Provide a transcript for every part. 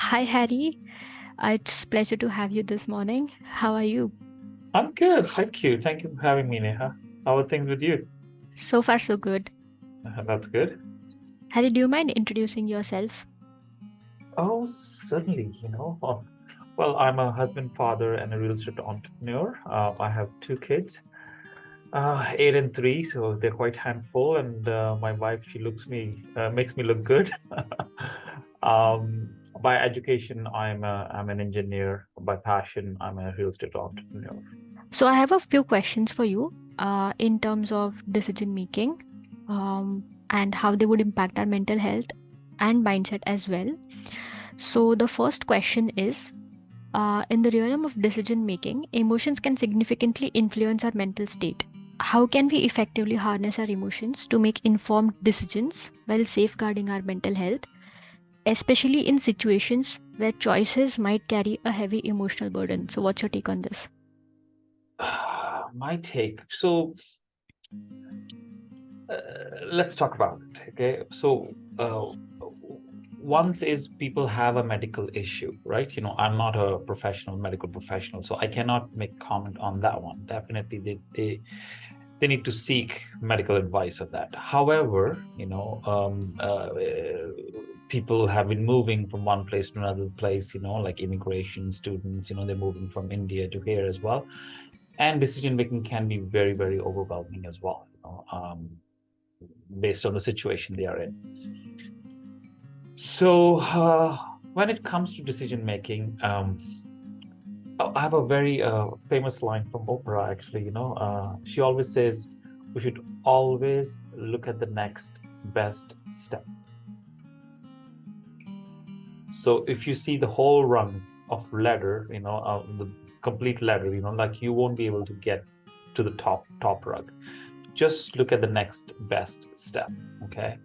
Hi, Harry. It's pleasure to have you this morning. How are you? I'm good, thank you. Thank you for having me, Neha. How are things with you? So far, so good. That's good. Harry, do you mind introducing yourself? Oh, certainly, Well, I'm a husband, father, and a real estate entrepreneur. I have two kids, 8 and 3, so they're quite handful. And my wife, she makes me look good. By education, I'm an engineer. By passion, I'm a real estate entrepreneur. So, I have a few questions for you in terms of decision making and how they would impact our mental health and mindset as well. So, the first question is in the realm of decision making, emotions can significantly influence our mental state. How can we effectively harness our emotions to make informed decisions while safeguarding our mental health, especially in situations where choices might carry a heavy emotional burden? So, what's your take on this? My take. Uh, let's talk about it. Okay. Once is people have a medical issue, right? I'm not a medical professional, so I cannot make comment on that one. Definitely, they need to seek medical advice of that. However, people have been moving from one place to another place, like immigration students, they're moving from India to here as well. And decision making can be very, very overwhelming as well, based on the situation they are in. So, when it comes to decision making, I have a very famous line from Oprah, actually. She always says we should always look at the next best step. So, if you see the whole rung of ladder, the complete ladder, like you won't be able to get to the top rung. Just look at the next best step. Okay.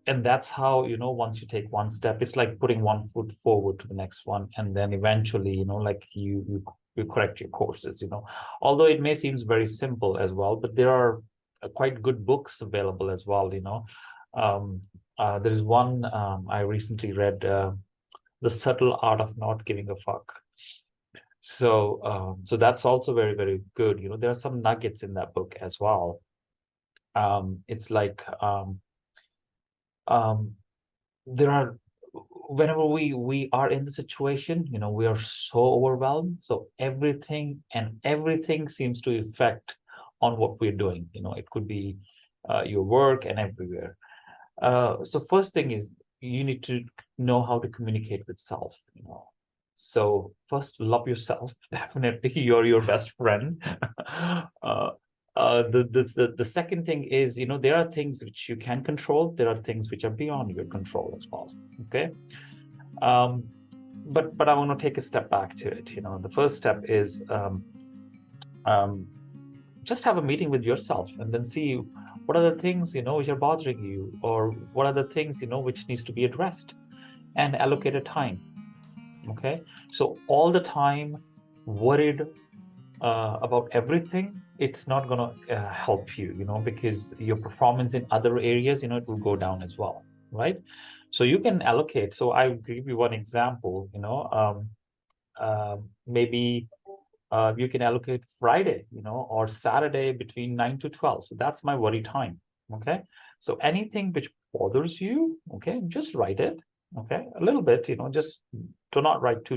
And that's how, once you take one step, it's like putting one foot forward to the next one, and then eventually, like you correct your courses. Although it may seem very simple as well, but there are quite good books available as well. um, there is one I recently read, The Subtle Art of Not Giving a Fuck. So that's also very, very good. There are some nuggets in that book as well. It's like, um, there are whenever we are in the situation, we are so overwhelmed, so everything seems to affect on what we're doing. It could be your work and everywhere. So first thing is, you need to know how to communicate with self. So first, love yourself. Definitely, you're your best friend. uh, the second thing is, there are things which you can control. There are things which are beyond your control as well. Okay. Um, but I want to take a step back to it. The first step is, um, just have a meeting with yourself and then see what are the things, which are bothering you, or what are the things, which needs to be addressed, and allocate a time. Okay. So all the time worried about everything, it's not going to help you, because your performance in other areas, it will go down as well, right? So you can allocate. So I'll give you one example. Maybe you can allocate Friday, or Saturday between 9 to 12. So that's my worry time. Okay. So anything which bothers you, okay, just write it. Okay. A little bit, just do not write two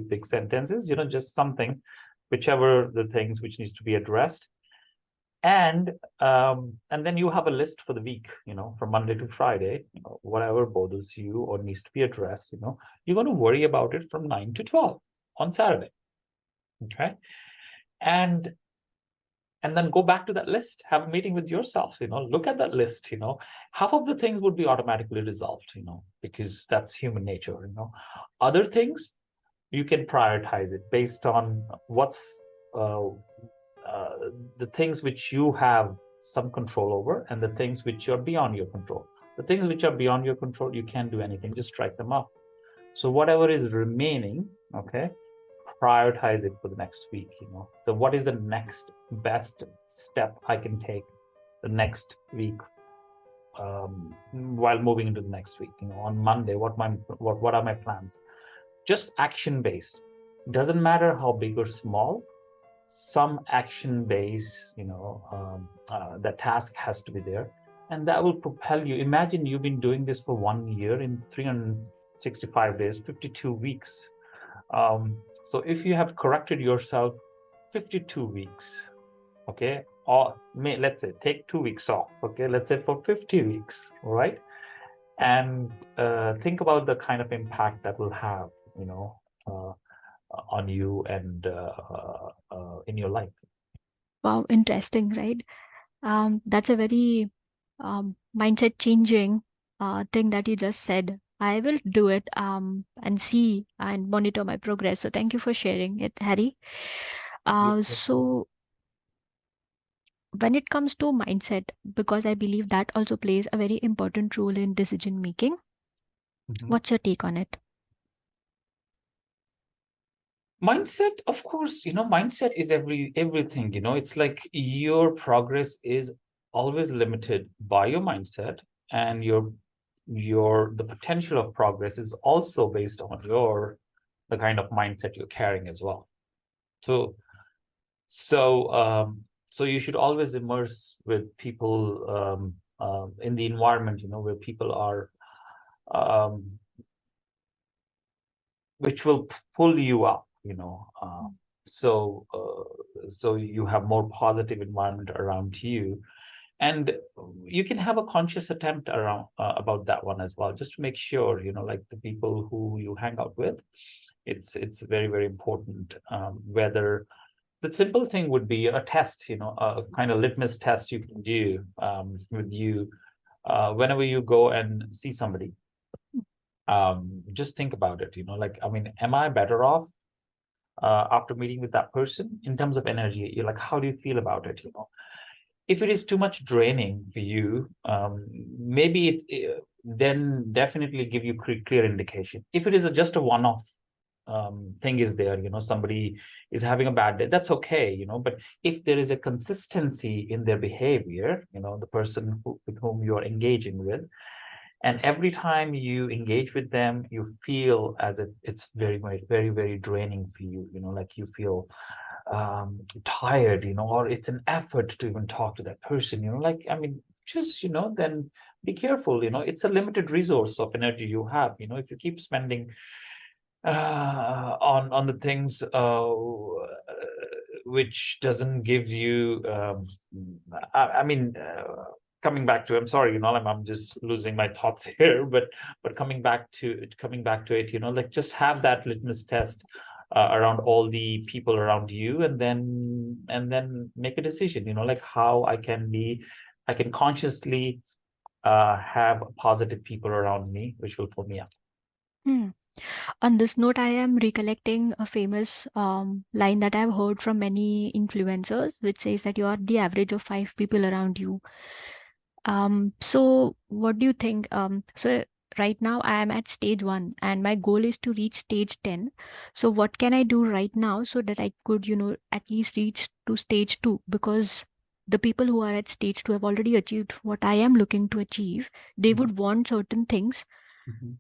big sentences, just something, whichever the things which needs to be addressed. And then you have a list for the week, from Monday to Friday, whatever bothers you or needs to be addressed, you're going to worry about it from 9 to 12 on Saturday. Okay. And and then go back to that list, have a meeting with yourself, look at that list. Half of the things would be automatically resolved, because that's human nature. Other things, you can prioritize it based on what's uh, uh, the things which you have some control over, and the things which are beyond your control. The things which are beyond your control, you can't do anything, just strike them up. So whatever is remaining, okay, prioritize it for the next week. So what is the next best step I can take the next week, while moving into the next week. On Monday, what are my plans? Just action based. Doesn't matter how big or small. Some action base, the task has to be there, and that will propel you. Imagine you've been doing this for 1 year in 365 days, 52 weeks. So if you have corrected yourself 52 weeks, okay, or let's say take 2 weeks off, okay, let's say for 50 weeks, all right, and think about the kind of impact that will have, uh, on you and in your life. Wow, interesting, right? That's a very mindset changing thing that you just said. I will do it and see and monitor my progress. So thank you for sharing it, Harry. Yep. So when it comes to mindset, because I believe that also plays a very important role in decision making, Mhm. what's your take on it? Mindset, of course, mindset is everything. It's like your progress is always limited by your mindset, and the potential of progress is also based on the kind of mindset you're carrying as well. So so so you should always immerse with people, in the environment, where people are, um, which will pull you up, so so you have more positive environment around you, and you can have a conscious attempt around, about that one as well, just to make sure, like the people who you hang out with, it's very, very important. Whether the simple thing would be a test, a kind of litmus test you can do, with you, whenever you go and see somebody. Just think about it, like, I mean, am I better off after meeting with that person in terms of energy? You're like, how do you feel about it? If it is too much draining for you, maybe then definitely give you clear indication. If it is just a one-off thing is there, somebody is having a bad day, that's okay, but if there is a consistency in their behavior, the person with whom you are engaging with, and every time you engage with them, you feel as if it's very, very, very, very draining for you, like you feel tired, or it's an effort to even talk to that person, like, I mean, just, then be careful, it's a limited resource of energy you have, if you keep spending on the things which doesn't give you, I mean, coming back to, I'm sorry, I'm just losing my thoughts here, but coming back to it, like, just have that litmus test around all the people around you, and then make a decision, like, how I can consciously have positive people around me which will pull me up. Hmm. On this note, I am recollecting a famous line that I've heard from many influencers, which says that you are the average of five people around you. So what do you think? So right now I am at stage one and my goal is to reach stage 10. So what can I do right now so that I could, at least reach to stage two? Because the people who are at stage two have already achieved what I am looking to achieve. They Mhm. would want certain things Mhm.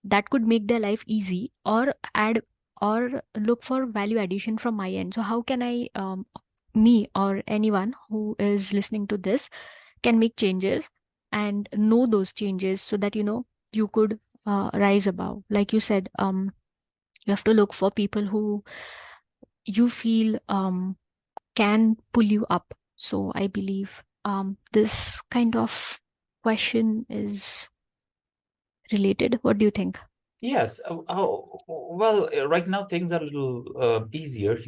that could make their life easy or add or look for value addition from my end. So how can I, me or anyone who is listening to this can make changes and know those changes so that you could rise above, like you said, you have to look for people who you feel can pull you up. So I believe this kind of question is related. What do you think? Yes. Well, right now things are a little easier,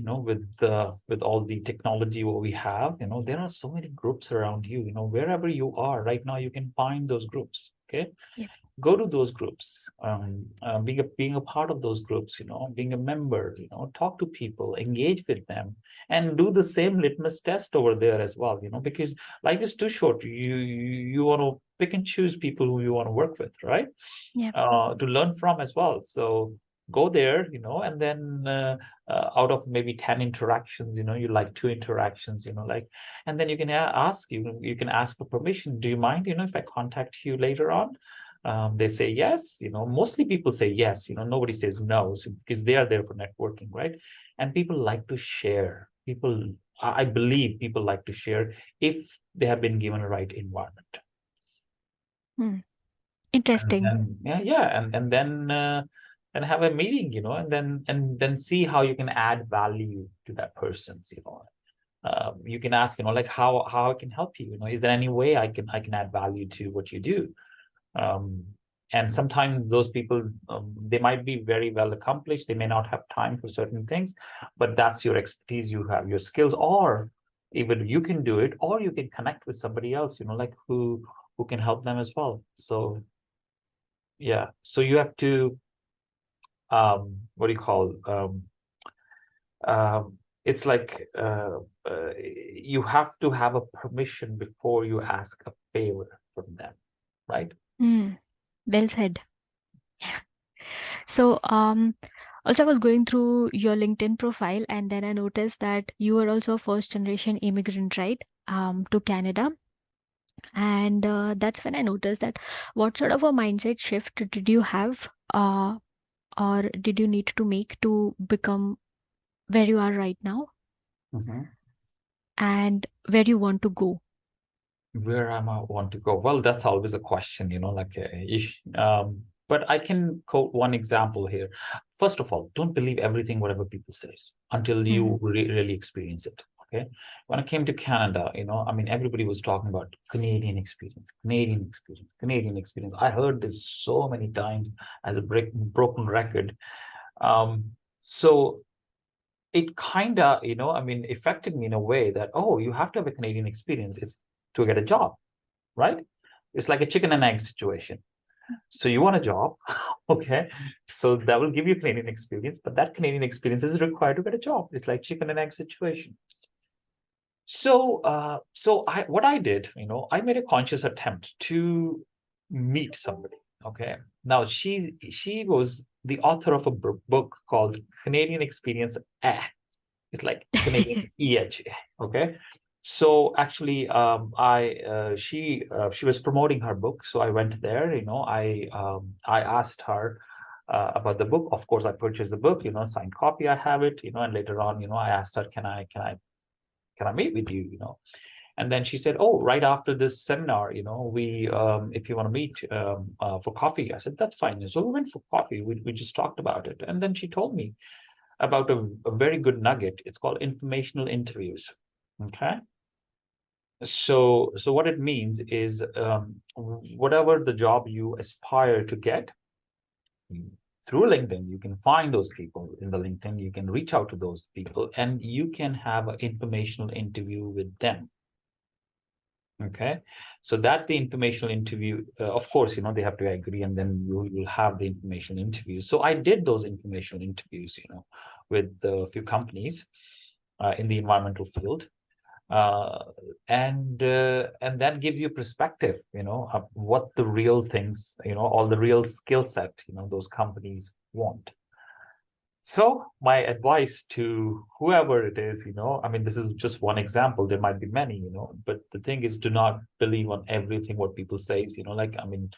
with all the technology what we have. There are so many groups around you. Wherever you are right now, you can find those groups. Okay, Yeah. go to those groups, being a part of those groups, being a member, talk to people, engage with them, and do the same litmus test over there as well, because life is too short. You want to pick and choose people who you want to work with, right? Yeah. To learn from as well. So go there, and then out of maybe 10 interactions, you like 2 interactions, like, and then you can ask, you can ask for permission. Do you mind, if I contact you later on? They say yes, mostly people say yes, nobody says no, because they are there for networking, right? And people like to share. I believe people like to share if they have been given a right environment. Hmm. And Interesting. then and then and have a meeting, and then see how you can add value to that person's, you can ask, like, how I can help you, is there any way I can add value to what you do? um, and sometimes those people, they might be very well accomplished, they may not have time for certain things, but that's your expertise, you have your skills, or even you can do it, or you can connect with somebody else, like who can help them as well. So yeah, so you have to, what do you call, it's like, you have to have a permission before you ask a favor from them, right? Hmm. Well said. So, also I was going through your LinkedIn profile, and then I noticed that you are also a first generation immigrant, right? To Canada. And that's when I noticed that what sort of a mindset shift did you have, or did you need to make to become where you are right now Mhm. and where you want to go? Where am I want to go? Well, that's always a question, like, but I can quote one example here. First of all, don't believe everything whatever people says until Hmm. you really experience it. Okay. When I came to Canada, I mean, everybody was talking about Canadian experience, Canadian experience, Canadian experience. I heard this so many times as a broken record. So it kind of, I mean, affected me in a way that, oh, you have to have a Canadian experience it's to get a job, right? It's like a chicken and egg situation. So you want a job, okay? So that will give you Canadian experience, but that Canadian experience is required to get a job. It's like chicken and egg situation. So what I did, I made a conscious attempt to meet somebody. Okay. Now she was the author of a book called Canadian Experience. It's like Canadian EH. Okay. So actually, she was promoting her book, so I went there. I asked her about the book. Of course, I purchased the book. Signed copy. I have it. And later on, I asked her, can I meet with you? And then she said, oh, right after this seminar, we if you want to meet for coffee. I said, that's fine. So we went for coffee. We just talked about it, and then she told me about a very good nugget. It's called informational interviews. Okay. So what it means is, whatever the job you aspire to get through LinkedIn, you can find those people in the LinkedIn, you can reach out to those people, and you can have an informational interview with them. Okay, so that the informational interview, of course, they have to agree, and then you will have the informational interviews. So I did those informational interviews, with a few companies in the environmental field, uh, and that gives you perspective, of what the real things, all the real skill set, those companies want. So my advice to whoever it is, I mean, this is just one example. There might be many, but the thing is, do not believe on everything what people says, like, I mean,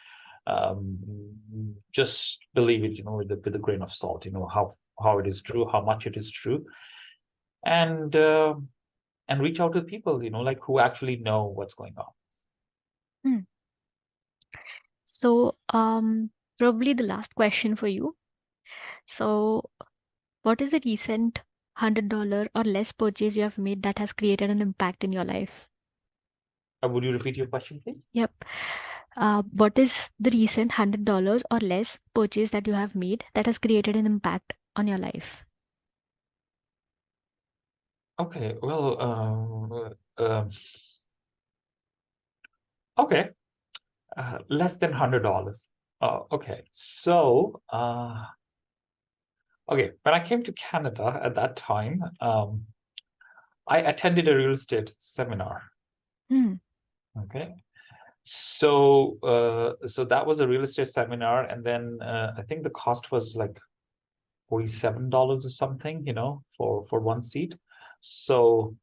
um, just believe it, with a grain of salt, how it is true, how much it is true, and uh, and reach out to people, like who actually know what's going on. Hmm. So, probably the last question for you. So, what is the recent $100 or less purchase you have made that has created an impact in your life? Would you repeat your question, please? Yep. What is the recent $100 or less purchase that you have made that has created an impact on your life? Okay, well, okay, less than $100. Okay, so okay, when I came to Canada at that time, I attended a real estate seminar. Hmm. Okay, so that was a real estate seminar, and then I think the cost was like $47 or something, for one seat. So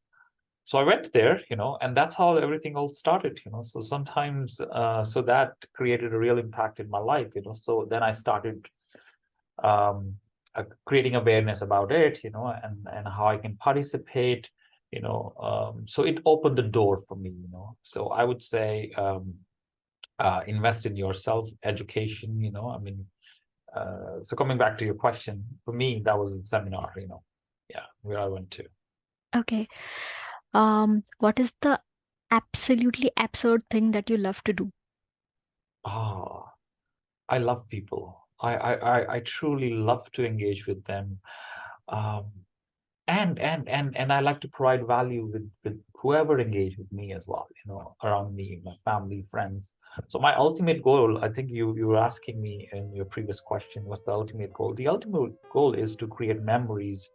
I went there, and that's how everything all started, So sometimes, so that created a real impact in my life, So then I started creating awareness about it, and how I can participate, so it opened the door for me, So I would say, invest in yourself, education, I mean, so coming back to your question, for me, that was a seminar, yeah, where I went to. Okay. What is the absolutely absurd thing that you love to do? Ah, I love people. I truly love to engage with them. Um, and I like to provide value with whoever engage with me as well, around me, my family, friends. So my ultimate goal, I think you were asking me in your previous question, what's the ultimate goal? The ultimate goal is to create memories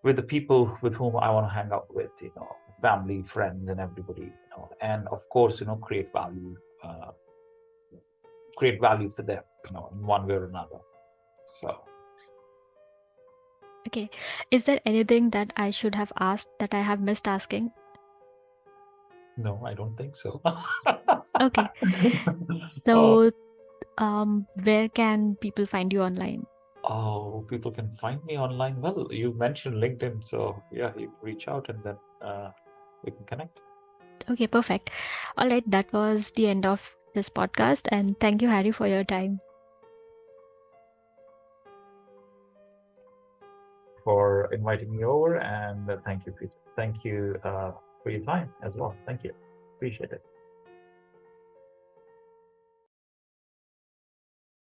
with the people with whom I want to hang out with, family, friends, and everybody, and of course, uh, create value for them, in one way or another. So, Okay. Is there anything that I should have asked that I have missed asking? no, I don't think so. Okay. Oh, So, where can people find you online? oh, people can find me online. Well, you mentioned LinkedIn, so yeah, you reach out and then we can connect. Okay, perfect. All right, that was the end of this podcast. And thank you, Harry, for your time. For inviting me over, and thank you, Peter. Thank you for your time as well. Thank you. Appreciate it.